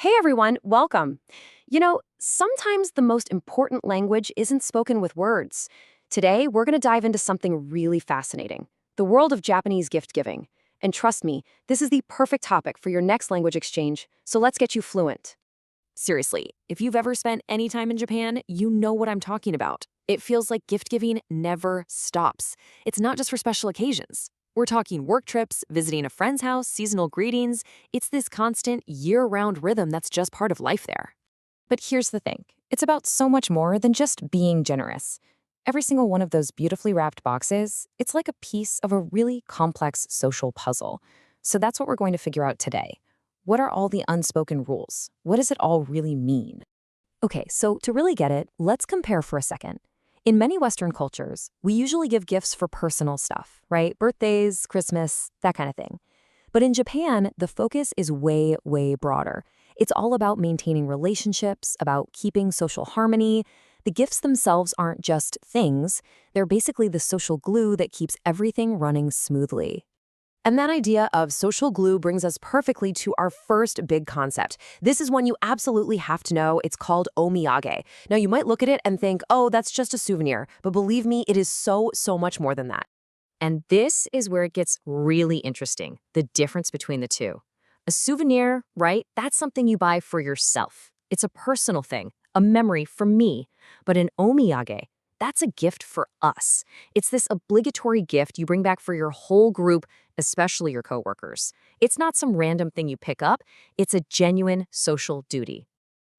Hey everyone, welcome. Sometimes the most important language isn't spoken with words. Today, we're going to dive into something really fascinating, the world of Japanese gift giving. And trust me, this is the perfect topic for your next language exchange, so let's get you fluent. Seriously, if you've ever spent any time in Japan, you know what I'm talking about. It feels like gift giving never stops. It's not just for special occasions. We're talking work trips, visiting a friend's house, seasonal greetings. It's this constant, year-round rhythm that's just part of life there. But here's the thing. It's about so much more than just being generous. Every single one of those beautifully wrapped boxes, it's like a piece of a really complex social puzzle. So that's what we're going to figure out today. What are all the unspoken rules? What does it all really mean? Okay, so to really get it, let's compare for a second. In many Western cultures, we usually give gifts for personal stuff, right? Birthdays, Christmas, that kind of thing. But in Japan, the focus is way, way broader. It's all about maintaining relationships, about keeping social harmony. The gifts themselves aren't just things. They're basically the social glue that keeps everything running smoothly. And that idea of social glue brings us perfectly to our first big concept. This is one you absolutely have to know. It's called omiyage. Now, you might look at it and think, oh, that's just a souvenir. But believe me, it is so much more than that. And this is where it gets really interesting, the difference between the two. A souvenir, right? That's something you buy for yourself. It's a personal thing, a memory for me. But an omiyage, that's a gift for us. It's this obligatory gift you bring back for your whole group, especially your coworkers. It's not some random thing you pick up. It's a genuine social duty.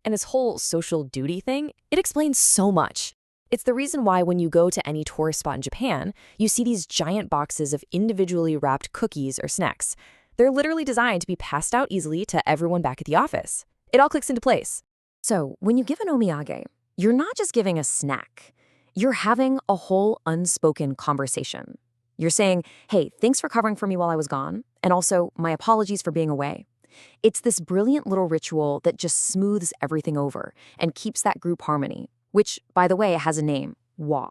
And this whole social duty thing, it explains so much. It's the reason why when you go to any tourist spot in Japan, you see these giant boxes of individually wrapped cookies or snacks. They're literally designed to be passed out easily to everyone back at the office. It all clicks into place. So when you give an omiyage, you're not just giving a snack. You're having a whole unspoken conversation. You're saying, hey, thanks for covering for me while I was gone, and also my apologies for being away. It's this brilliant little ritual that just smooths everything over and keeps that group harmony, which, by the way, has a name, wa.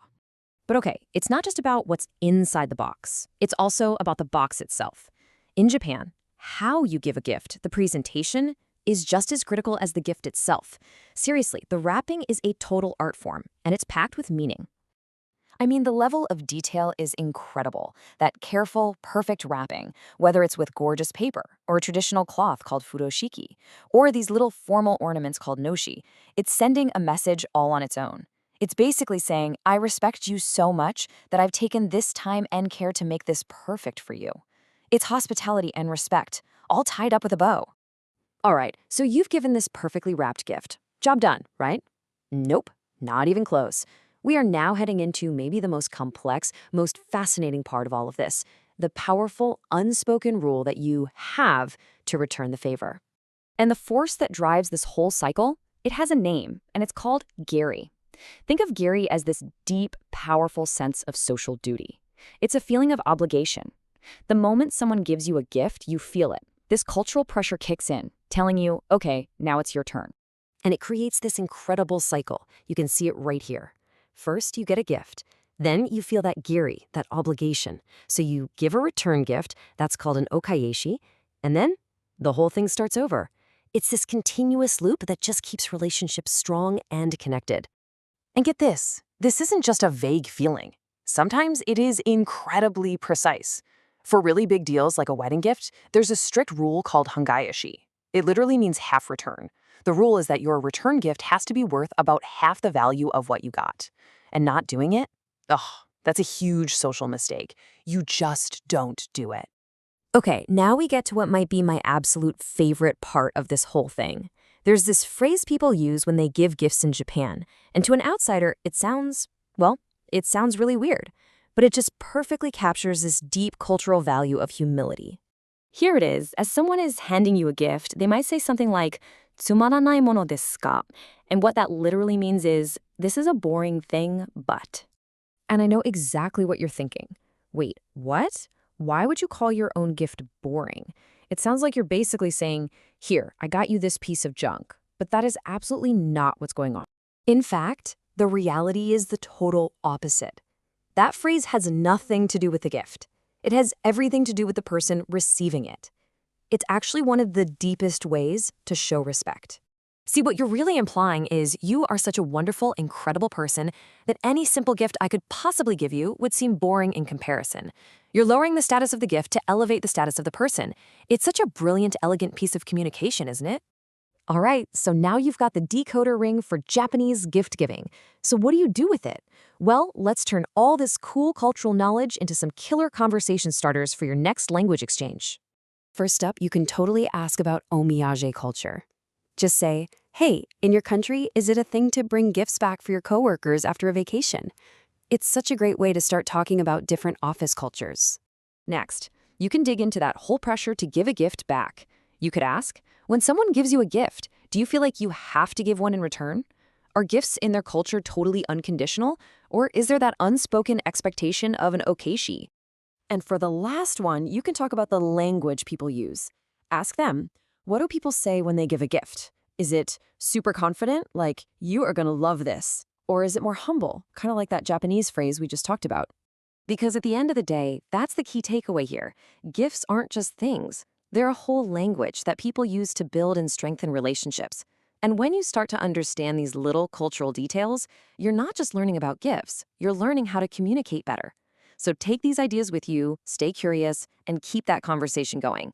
But okay, it's not just about what's inside the box. It's also about the box itself. In Japan, how you give a gift, the presentation, is just as critical as the gift itself. Seriously, the wrapping is a total art form, and it's packed with meaning. I mean, the level of detail is incredible. That careful, perfect wrapping, whether it's with gorgeous paper, or a traditional cloth called furoshiki, or these little formal ornaments called noshi, it's sending a message all on its own. It's basically saying, I respect you so much that I've taken this time and care to make this perfect for you. It's hospitality and respect, all tied up with a bow. All right, so you've given this perfectly wrapped gift. Job done, right? Nope, not even close. We are now heading into maybe the most complex, most fascinating part of all of this, the powerful, unspoken rule that you have to return the favor. And the force that drives this whole cycle, it has a name, and it's called Giri. Think of Giri as this deep, powerful sense of social duty. It's a feeling of obligation. The moment someone gives you a gift, you feel it. This cultural pressure kicks in, telling you, okay, now it's your turn. And it creates this incredible cycle. You can see it right here. First, you get a gift. Then you feel that giri, that obligation. So you give a return gift, that's called an okayeshi, and then the whole thing starts over. It's this continuous loop that just keeps relationships strong and connected. And get this isn't just a vague feeling. Sometimes it is incredibly precise. For really big deals like a wedding gift, there's a strict rule called hangayashi. It literally means half return. The rule is that your return gift has to be worth about half the value of what you got. And not doing it? That's a huge social mistake. You just don't do it. Okay, now we get to what might be my absolute favorite part of this whole thing. There's this phrase people use when they give gifts in Japan, and to an outsider, it sounds really weird, but it just perfectly captures this deep cultural value of humility. Here it is. As someone is handing you a gift, they might say something like, "Tsumaranai mono desu ka?" And what that literally means is, this is a boring thing, but. And I know exactly what you're thinking. Wait, what? Why would you call your own gift boring? It sounds like you're basically saying, here, I got you this piece of junk. But that is absolutely not what's going on. In fact, the reality is the total opposite. That phrase has nothing to do with the gift. It has everything to do with the person receiving it. It's actually one of the deepest ways to show respect. See, what you're really implying is you are such a wonderful, incredible person that any simple gift I could possibly give you would seem boring in comparison. You're lowering the status of the gift to elevate the status of the person. It's such a brilliant, elegant piece of communication, isn't it? All right, so now you've got the decoder ring for Japanese gift giving. So what do you do with it? Well, let's turn all this cool cultural knowledge into some killer conversation starters for your next language exchange. First up, you can totally ask about omiyage culture. Just say, hey, in your country, is it a thing to bring gifts back for your coworkers after a vacation? It's such a great way to start talking about different office cultures. Next, you can dig into that whole pressure to give a gift back. You could ask, when someone gives you a gift, do you feel like you have to give one in return? Are gifts in their culture totally unconditional? Or is there that unspoken expectation of an okeshi? And for the last one, you can talk about the language people use. Ask them, what do people say when they give a gift? Is it super confident, like, you are going to love this? Or is it more humble, kind of like that Japanese phrase we just talked about? Because at the end of the day, that's the key takeaway here. Gifts aren't just things. They're a whole language that people use to build and strengthen relationships. And when you start to understand these little cultural details, you're not just learning about gifts, you're learning how to communicate better. So take these ideas with you, stay curious, and keep that conversation going.